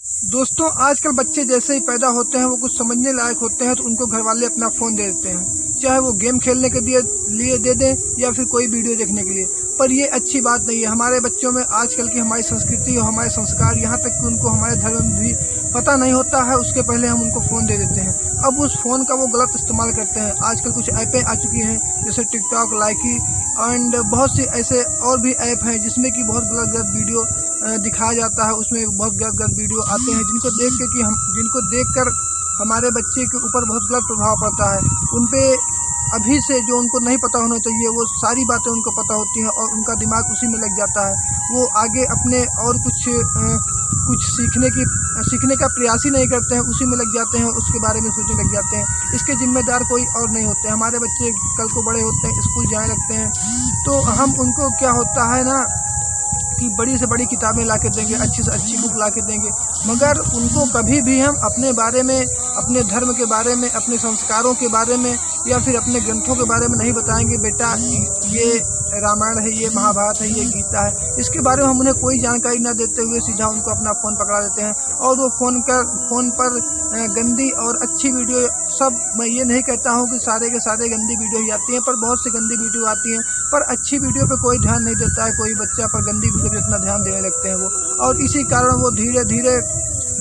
दोस्तों, आजकल बच्चे जैसे ही पैदा होते हैं वो कुछ समझने लायक होते हैं तो उनको घर वाले अपना फ़ोन दे देते हैं, चाहे वो गेम खेलने के लिए दे दें या फिर कोई वीडियो देखने के लिए। पर ये अच्छी बात नहीं है। हमारे बच्चों में आजकल की हमारी संस्कृति और हमारे संस्कार, यहाँ तक कि उनको हमारे धर्म में भी पता नहीं होता है, उसके पहले हम उनको फ़ोन दे देते हैं। अब उस फ़ोन का वो गलत इस्तेमाल करते हैं। आजकल कुछ ऐपें आ चुकी हैं जैसे टिकटॉक, लाइकी एंड बहुत सी ऐसे और भी ऐप हैं जिसमें कि बहुत गलत वीडियो दिखाया जाता है। उसमें बहुत गलत वीडियो आते हैं जिनको देखकर हमारे बच्चे के ऊपर बहुत गलत प्रभाव पड़ता है। उन पे अभी से जो उनको नहीं पता होना चाहिए वो सारी बातें उनको पता होती हैं और उनका दिमाग उसी में लग जाता है। वो आगे अपने और कुछ सीखने का प्रयास ही नहीं करते हैं, उसी में लग जाते हैं, उसके बारे में सोचने लग जाते हैं। इसके जिम्मेदार कोई और नहीं होते। हमारे बच्चे कल को बड़े होते हैं, स्कूल जाने लगते हैं, तो हम उनको क्या होता है ना कि बड़ी से बड़ी किताबें ला के देंगे, अच्छी से अच्छी बुक ला के देंगे, मगर उनको कभी भी हम अपने बारे में, अपने धर्म के बारे में, अपने संस्कारों के बारे में या फिर अपने ग्रंथों के बारे में नहीं बताएंगे। बेटा, ये रामायण है, ये महाभारत है, ये गीता है। इसके बारे में हम उन्हें कोई जानकारी न देते हुए सीधा उनको अपना फ़ोन पकड़ा देते हैं और वो फ़ोन पर गंदी और अच्छी वीडियो, सब, मैं ये नहीं कहता हूँ कि सारे के सारे गंदी वीडियो ही आती हैं, पर बहुत सी गंदी वीडियो आती हैं, पर अच्छी वीडियो पे कोई ध्यान नहीं देता है। कोई बच्चा पर गंदी वीडियो पे इतना ध्यान देने लगते हैं वो, और इसी कारण वो धीरे धीरे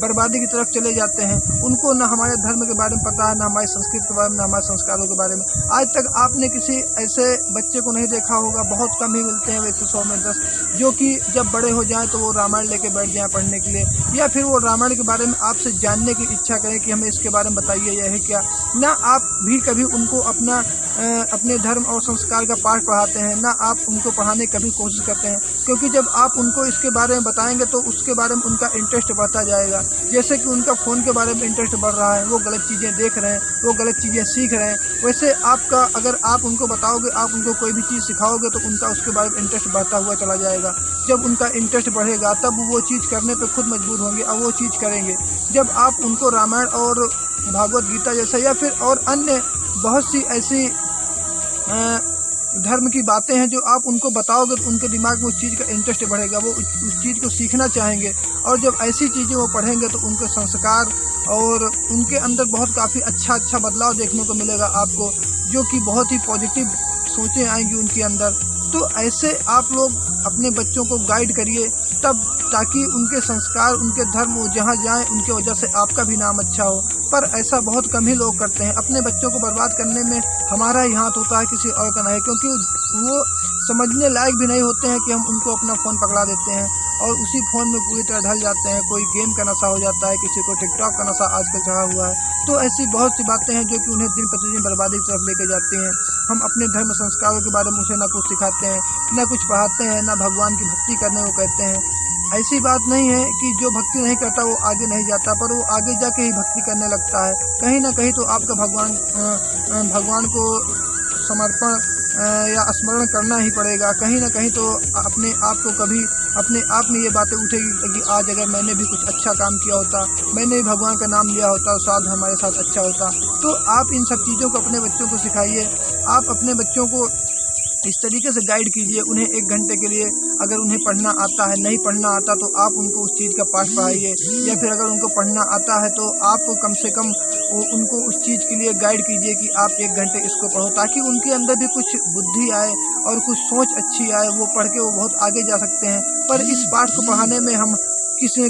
बर्बादी की तरफ चले जाते हैं। उनको ना हमारे धर्म के बारे में पता है, ना हमारी संस्कृति के बारे में, ना हमारे संस्कारों के बारे में। आज तक आपने किसी ऐसे बच्चे को नहीं देखा होगा, बहुत कम ही मिलते हैं, वैसे 100 में 10, जो कि जब बड़े हो जाएं तो वो रामायण लेके बैठ जाएं पढ़ने के लिए, या फिर वो रामायण के बारे में आपसे जानने की इच्छा करें कि हमें इसके बारे में बताइए, यह है क्या। ना आप भी कभी उनको अपने धर्म और संस्कार का पाठ पढ़ाते हैं, ना आप उनको पढ़ाने की कभी कोशिश करते हैं, क्योंकि जब आप उनको इसके बारे में बताएंगे तो उसके बारे में उनका इंटरेस्ट बढ़ता जाएगा। जैसे कि उनका फ़ोन के बारे में इंटरेस्ट बढ़ रहा है, वो गलत चीज़ें देख रहे हैं, वो गलत चीज़ें सीख रहे हैं, वैसे आपका, अगर आप उनको बताओगे, आप उनको कोई भी चीज़ सिखाओगे तो उनका उसके बारे में इंटरेस्ट बढ़ता हुआ चला जाएगा। जब उनका इंटरेस्ट बढ़ेगा तब वो चीज़ करने पर खुद मजबूर होंगे और वो चीज़ करेंगे। जब आप उनको रामायण और भागवत गीता जैसा या फिर और अन्य बहुत सी ऐसी धर्म की बातें हैं जो आप उनको बताओगे तो उनके दिमाग में उस चीज़ का इंटरेस्ट बढ़ेगा, वो उस चीज़ को सीखना चाहेंगे, और जब ऐसी चीज़ें वो पढ़ेंगे तो उनके संस्कार और उनके अंदर बहुत काफ़ी अच्छा बदलाव देखने को मिलेगा आपको, जो कि बहुत ही पॉजिटिव सोचें आएंगी उनके अंदर। तो ऐसे आप लोग अपने बच्चों को गाइड करिए, तब ताकि उनके संस्कार, उनके धर्म, वो जहाँ जाएँ उनके वजह से आपका भी नाम अच्छा हो। पर ऐसा बहुत कम ही लोग करते हैं। अपने बच्चों को बर्बाद करने में हमारा ही हाथ होता है, किसी और का नहीं, क्योंकि वो समझने लायक भी नहीं होते हैं कि हम उनको अपना फ़ोन पकड़ा देते हैं और उसी फ़ोन में पूरी तरह ढल जाते हैं। कोई गेम का नशा हो जाता है, किसी को टिकटॉक का नशा आजकल चढ़ा हुआ है। तो ऐसी बहुत सी बातें हैं जो कि उन्हें दिन प्रतिदिन बर्बादी की तरफ लेके जाती हैं। हम अपने धर्म संस्कारों के बारे में उसे ना कुछ सिखाते हैं, ना कुछ पढ़ाते हैं, ना भगवान की भक्ति करने को कहते हैं। ऐसी बात नहीं है कि जो भक्ति नहीं करता वो आगे नहीं जाता, पर वो आगे जाके ही भक्ति करने लगता है। कहीं ना कहीं तो आपका भगवान को समर्पण या स्मरण करना ही पड़ेगा। कहीं ना कहीं तो अपने आप में ये बातें उठेगी कि आज अगर मैंने भी कुछ अच्छा काम किया होता, मैंने भी भगवान का नाम लिया होता, तो शायद हमारे साथ अच्छा होता। तो आप इन सब चीज़ों को अपने बच्चों को सिखाइए। आप अपने बच्चों को इस तरीके से गाइड कीजिए। उन्हें 1 घंटे के लिए, अगर उन्हें पढ़ना आता है, नहीं पढ़ना आता तो आप उनको उस चीज़ का पाठ पढ़ाइए, या फिर अगर उनको पढ़ना आता है तो आप कम से कम उनको उस चीज़ के लिए गाइड कीजिए कि आप 1 घंटे इसको पढ़ो, ताकि उनके अंदर भी कुछ बुद्धि आए और कुछ सोच अच्छी आए। वो पढ़ के वो बहुत आगे जा सकते हैं। पर इस पाठ को पढ़ाने में हम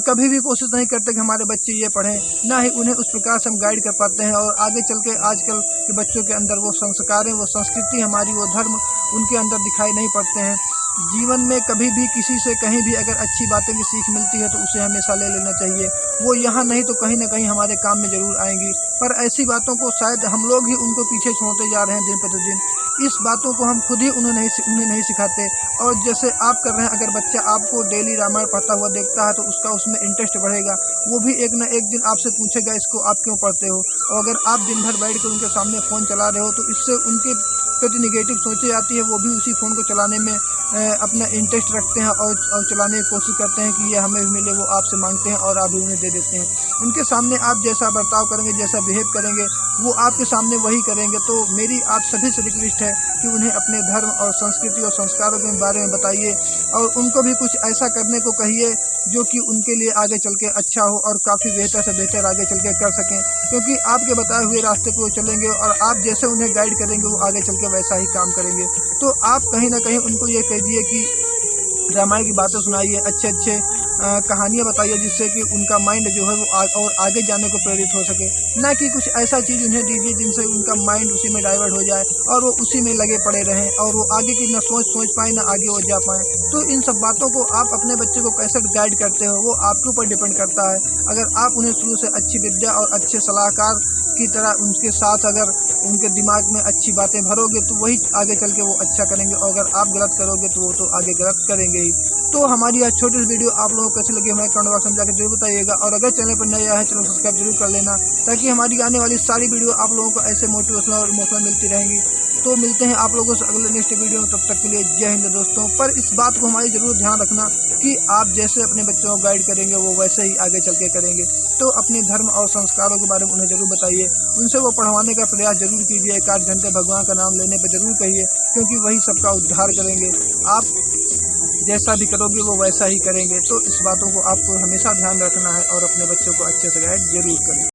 कभी भी कोशिश नहीं करते कि हमारे बच्चे ये पढ़ें, ना ही उन्हें उस प्रकार से हम गाइड कर पाते हैं। और आगे चल के आजकल के बच्चों के अंदर वो संस्कार हैं, वो संस्कृति हमारी, वो धर्म उनके अंदर दिखाई नहीं पड़ते हैं। जीवन में कभी भी किसी से कहीं भी अगर अच्छी बातें की सीख मिलती है तो उसे हमेशा ले लेना चाहिए। वो यहाँ नहीं तो कहीं ना कहीं हमारे काम में ज़रूर आएंगी। पर ऐसी बातों को शायद हम लोग ही उनको पीछे छोड़ते जा रहे हैं दिन प्रतिदिन। इस बातों को हम खुद ही उन्हें नहीं सिखाते। और जैसे आप कर रहे हैं, अगर बच्चा आपको डेली रामायण पढ़ता हुआ देखता है तो उसका उसमें इंटरेस्ट बढ़ेगा। वो भी एक न एक दिन आपसे पूछेगा इसको आप क्यों पढ़ते हो। और अगर आप दिन भर बैठ कर उनके सामने फ़ोन चला रहे हो तो इससे उनके प्रति निगेटिव सोचें आती है। वो भी उसी फ़ोन को चलाने में अपना इंटरेस्ट रखते हैं और चलाने की कोशिश करते हैं कि ये हमें भी मिले। वो आपसे मांगते हैं और आप भी उन्हें दे देते हैं। उनके सामने आप जैसा बर्ताव करेंगे, जैसा बिहेव करेंगे, वो आपके सामने वही करेंगे। तो मेरी आप सभी से रिक्वेस्ट है कि उन्हें अपने धर्म और संस्कृति और संस्कारों के बारे में बताइए और उनको भी कुछ ऐसा करने को कहिए जो कि उनके लिए आगे चल के अच्छा हो और काफ़ी बेहतर से बेहतर आगे चल के कर सकें, क्योंकि आपके बताए हुए रास्ते पे वो चलेंगे और आप जैसे उन्हें गाइड करेंगे वो आगे चल के वैसा ही काम करेंगे। तो आप कहीं ना कहीं उनको ये कह दिए कि रामायण की बातें सुनाइए, अच्छे कहानियाँ बताइए, जिससे कि उनका माइंड जो है वो और आगे जाने को प्रेरित हो सके, ना कि कुछ ऐसा चीज़ उन्हें दीजिए जिनसे उनका माइंड उसी में डाइवर्ट हो जाए और वो उसी में लगे पड़े रहें और वो आगे की ना सोच पाए ना आगे वो जा पाएँ। तो इन सब बातों को आप अपने बच्चे को कैसे गाइड करते हो वो आपके ऊपर डिपेंड करता है। अगर आप उन्हें शुरू से अच्छी विद्या और अच्छे सलाहकार की तरह उनके साथ अगर उनके दिमाग में अच्छी बातें भरोगे तो वही आगे चल के वो अच्छा करेंगे, और अगर आप गलत करोगे तो वो तो आगे गलत करेंगे ही। तो हमारी आज छोटी सी वीडियो आप लोगों को कैसी लगी हमें कमेंट बॉक्स में जाकर जरूर बताइएगा, और अगर चैनल पर नया है चैनल सब्सक्राइब जरूर कर लेना, ताकि हमारी आने वाली सारी वीडियो आप लोगों को ऐसे मोटिवेशनल और इमोशनल मिलती रहेंगी। तो मिलते हैं आप लोगों से अगले नेक्स्ट वीडियो में, तब तक के लिए जय हिंद दोस्तों। पर इस बात को हमारी जरूर ध्यान रखना कि आप जैसे अपने बच्चों को गाइड करेंगे वो वैसे ही आगे चल के करेंगे। तो अपने धर्म और संस्कारों के बारे में उन्हें जरूर बताइए, उनसे वो पढ़वाने का प्रयास जरूर कीजिए, 1-8 घंटे भगवान का नाम लेने पर जरूर कहिए, क्योंकि वही सबका उद्धार करेंगे। आप जैसा भी करोगे वो वैसा ही करेंगे। तो इस बातों को आपको हमेशा ध्यान रखना है और अपने बच्चों को अच्छे से गाइड जरूर करें।